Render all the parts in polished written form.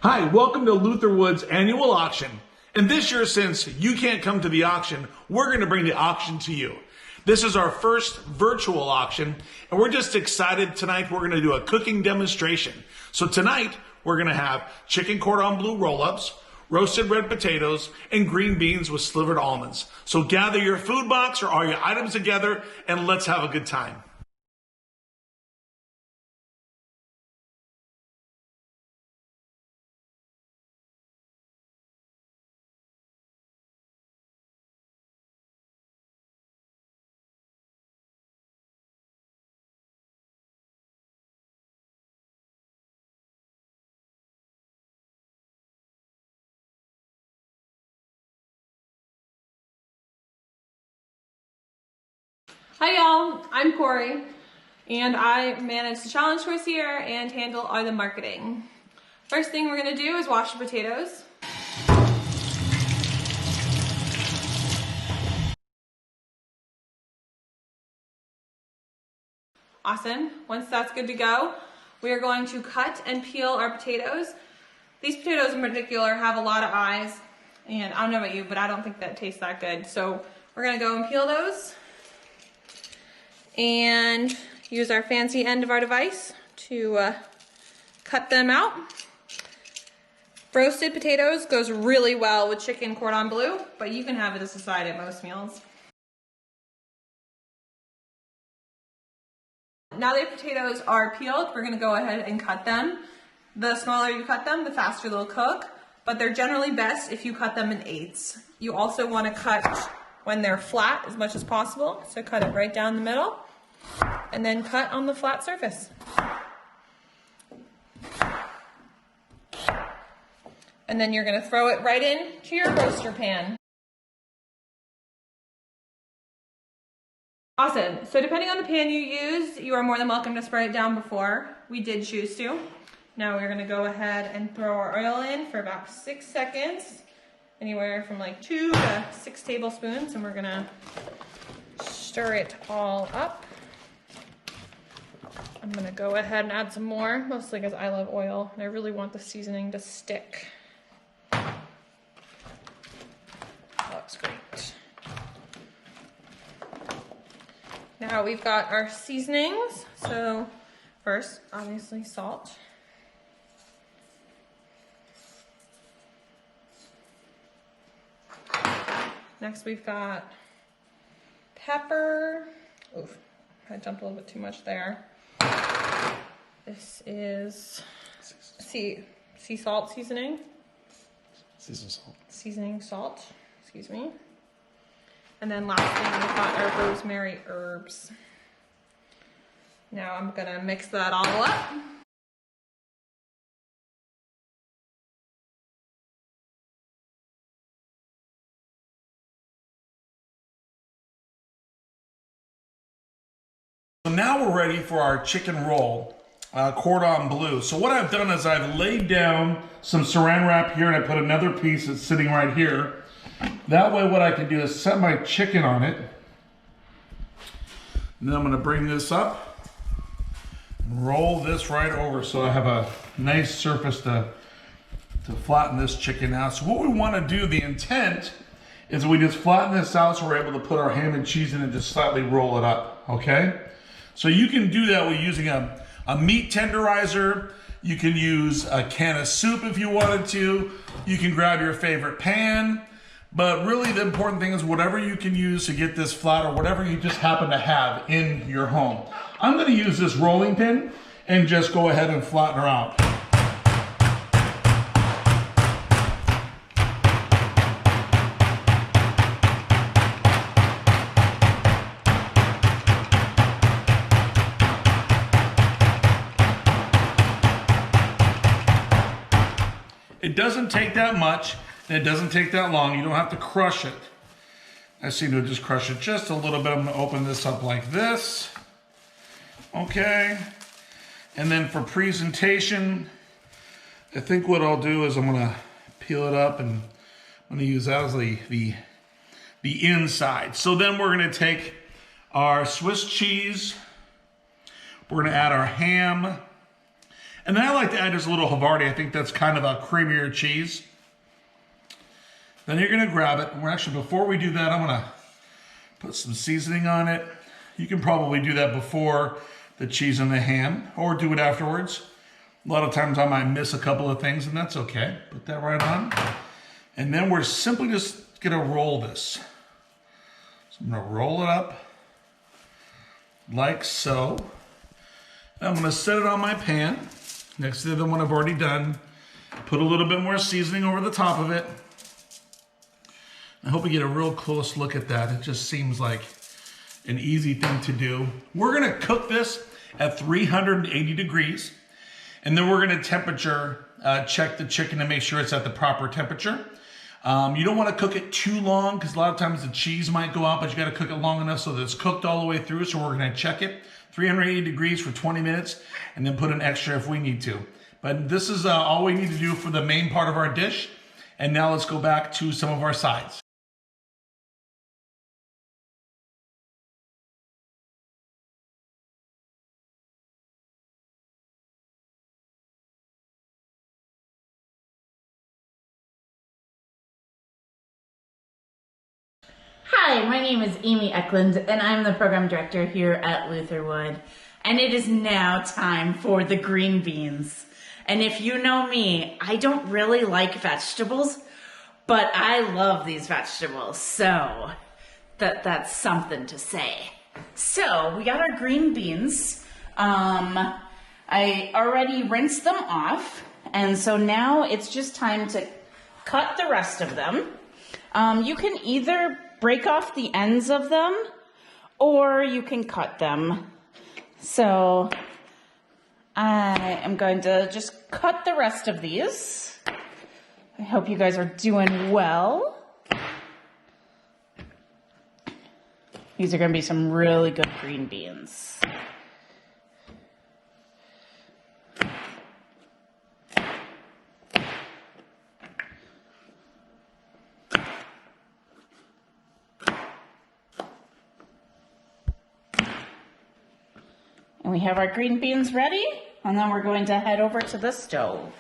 Hi, welcome to Lutherwood's annual auction. And this year, since you can't come to the auction, we're going to bring the auction to you. This is our first virtual auction, and we're just excited. Tonight, we're going to do a cooking demonstration. So tonight, we're going to have chicken cordon bleu roll-ups, roasted red potatoes, and green beans with slivered almonds. So gather your food box or all your items together, and let's have a good time. Hi y'all, I'm Corey, and I manage the challenge course here and handle all the marketing. First thing we're gonna do is wash the potatoes. Awesome, once that's good to go, we are going to cut and peel our potatoes. These potatoes in particular have a lot of eyes, and I don't know about you, but I don't think that tastes that good. So we're gonna go and peel those and use our fancy end of our device to cut them out. Roasted potatoes goes really well with chicken cordon bleu, but you can have it as a side at most meals. Now that the potatoes are peeled, we're gonna go ahead and cut them. The smaller you cut them, the faster they'll cook, but they're generally best if you cut them in eighths. You also wanna cut when they're flat as much as possible, so cut it right down the middle, and then cut on the flat surface. And then you're gonna throw it right into your roaster pan. Awesome, so depending on the pan you use, you are more than welcome to spray it down before. We did choose to. Now we're gonna go ahead and throw our oil in for about 6 seconds, anywhere from like 2 to 6 tablespoons, and we're gonna stir it all up. I'm gonna go ahead and add some more, mostly because I love oil and I really want the seasoning to stick. That looks great. Now we've got our seasonings. So first, obviously salt. Next we've got pepper. Oof, I jumped a little bit too much there. This is sea salt seasoning. Seasoning salt, excuse me. And then lastly, we've got our rosemary herbs. Now I'm gonna mix that all up. So now we're ready for our chicken roll, cordon bleu. So what I've done is I've laid down some saran wrap here and I put another piece that's sitting right here. That way what I can do is set my chicken on it. And then I'm gonna bring this up and roll this right over so I have a nice surface to flatten this chicken out. So what we wanna do, the intent, is we just flatten this out so we're able to put our ham and cheese in and just slightly roll it up, okay? So you can do that with using a meat tenderizer. You can use a can of soup if you wanted to. You can grab your favorite pan. But really the important thing is whatever you can use to get this flat or whatever you just happen to have in your home. I'm gonna use this rolling pin and just go ahead and flatten her out. It doesn't take that much, and it doesn't take that long. You don't have to crush it. I seem to just crush it just a little bit. I'm gonna open this up like this. Okay. And then for presentation, I think what I'll do is I'm gonna peel it up and I'm gonna use that as the inside. So then we're gonna take our Swiss cheese. We're gonna add our ham. And then I like to add just a little Havarti. I think that's kind of a creamier cheese. Then you're gonna grab it. We're actually, before we do that, I'm gonna put some seasoning on it. You can probably do that before the cheese and the ham, or do it afterwards. A lot of times I might miss a couple of things, and that's okay. Put that right on. And then we're simply just gonna roll this. So I'm gonna roll it up like so. And I'm gonna set it on my pan next to the one I've already done. Put a little bit more seasoning over the top of it. I hope we get a real close look at that. It just seems like an easy thing to do. We're gonna cook this at 380 degrees, and then we're gonna temperature check the chicken to make sure it's at the proper temperature. You don't wanna cook it too long, because a lot of times the cheese might go out, but you gotta cook it long enough so that it's cooked all the way through. So we're gonna check it 380 degrees for 20 minutes, and then put an extra if we need to. But this is all we need to do for the main part of our dish. And now let's go back to some of our sides. Hi, my name is Amy Eklund, and I'm the program director here at Lutherwood. And it is now time for the green beans. And if you know me, I don't really like vegetables, but I love these vegetables, so that's something to say. So we got our green beans. I already rinsed them off, and so now it's just time to cut the rest of them. You can either break off the ends of them, or you can cut them. So I am going to just cut the rest of these. I hope you guys are doing well. These are going to be some really good green beans. And we have our green beans ready, and then we're going to head over to the stove.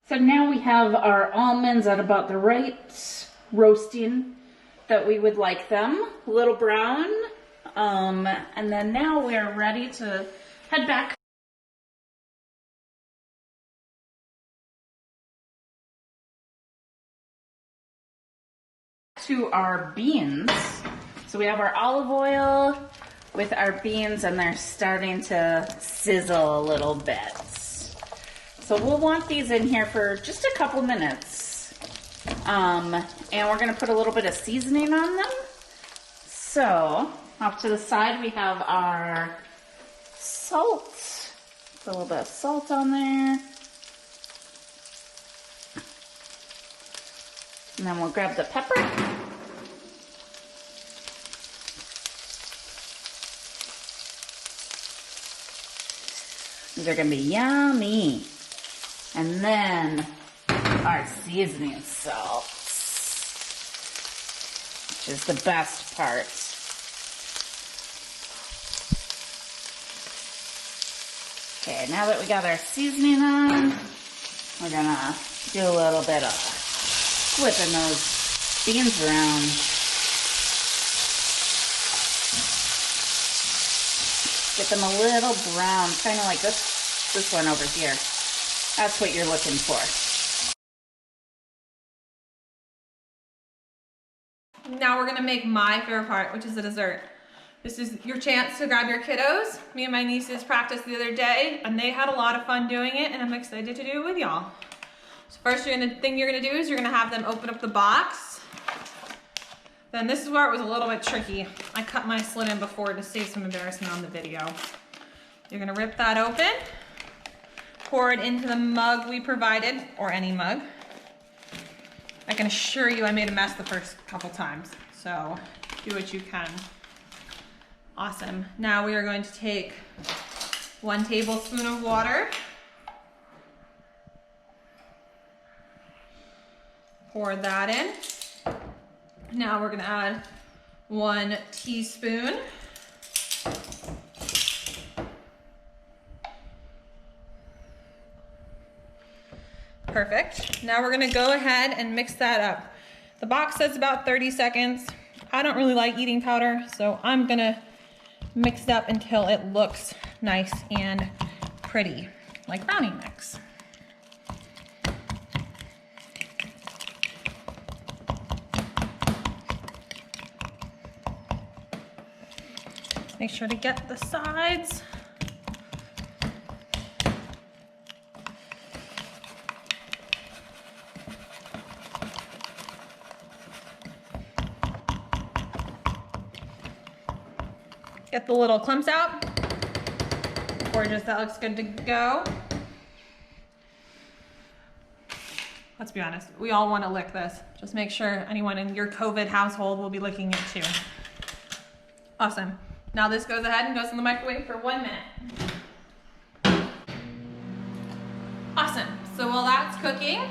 So now we have our almonds at about the right roasting that we would like them, a little brown. And then now we're ready to head back to our beans. So we have our olive oil with our beans, and they're starting to sizzle a little bit. So we'll want these in here for just a couple minutes. And we're gonna put a little bit of seasoning on them. So off to the side we have our salt. Put a little bit of salt on there. And then we'll grab the pepper. These are gonna be yummy. And then our seasoning salt, which is the best part. Okay, now that we got our seasoning on, we're gonna do a little bit of flipping those beans around. Get them a little brown, kind of like this one over here. That's what you're looking for. Now we're gonna make my favorite part, which is the dessert. This is your chance to grab your kiddos. Me and my nieces practiced the other day, and they had a lot of fun doing it, and I'm excited to do it with y'all. So first thing you're gonna do is you're gonna have them open up the box. Then this is where it was a little bit tricky. I cut my slit in before to save some embarrassment on the video. You're gonna rip that open, pour it into the mug we provided, or any mug. I can assure you I made a mess the first couple times, so do what you can. Awesome. Now we are going to take 1 tablespoon of water, pour that in. Now we're gonna add 1 teaspoon. Perfect. Now we're gonna go ahead and mix that up. The box says about 30 seconds. I don't really like eating powder, so I'm gonna mix it up until it looks nice and pretty, like brownie mix. Make sure to get the sides. Get the little clumps out. Gorgeous, that looks good to go. Let's be honest, we all want to lick this. Just make sure anyone in your COVID household will be licking it too. Awesome. Now this goes ahead and goes in the microwave for 1 minute. Awesome, so while that's cooking,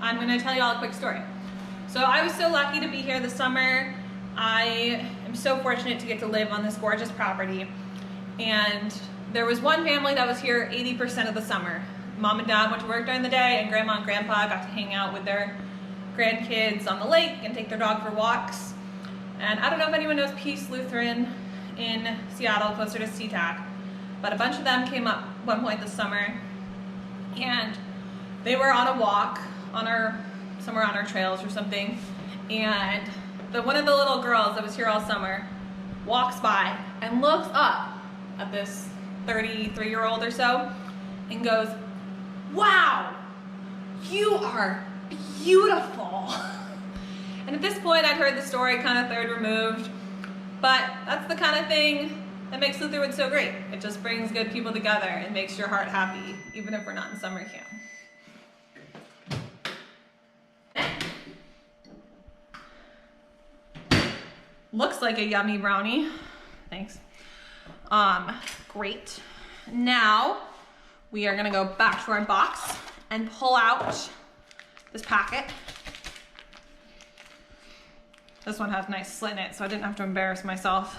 I'm gonna tell you all a quick story. So I was so lucky to be here this summer. I am so fortunate to get to live on this gorgeous property. And there was one family that was here 80% of the summer. Mom and dad went to work during the day, and grandma and grandpa got to hang out with their grandkids on the lake and take their dog for walks. And I don't know if anyone knows Peace Lutheran in Seattle, closer to SeaTac, but a bunch of them came up one point this summer, and they were on a walk on somewhere on our trails or something, and one of the little girls that was here all summer walks by and looks up at this 33-year-old or so and goes, "Wow, you are beautiful." And at this point, I'd heard the story kind of third removed, but that's the kind of thing that makes Lutherwood so great. It just brings good people together and makes your heart happy, even if we're not in summer camp. Looks like a yummy brownie. Thanks. Great. Now we are gonna go back to our box and pull out this packet. This one has a nice slit in it, so I didn't have to embarrass myself.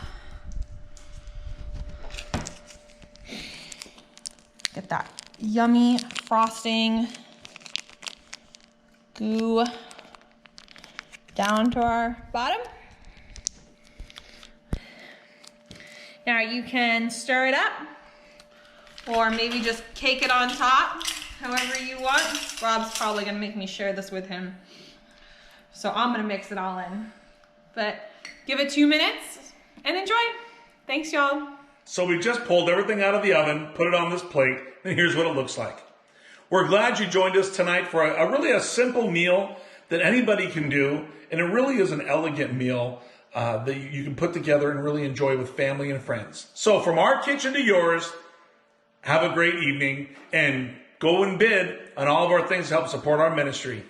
Get that yummy frosting goo down to our bottom. Now you can stir it up, or maybe just cake it on top, however you want. Rob's probably gonna make me share this with him, so I'm gonna mix it all in. But give it 2 minutes and enjoy. Thanks, y'all. So we just pulled everything out of the oven, put it on this plate, and here's what it looks like. We're glad you joined us tonight for a really simple meal that anybody can do, and it really is an elegant meal that you can put together and really enjoy with family and friends. So from our kitchen to yours, have a great evening, and go and bid on all of our things to help support our ministry.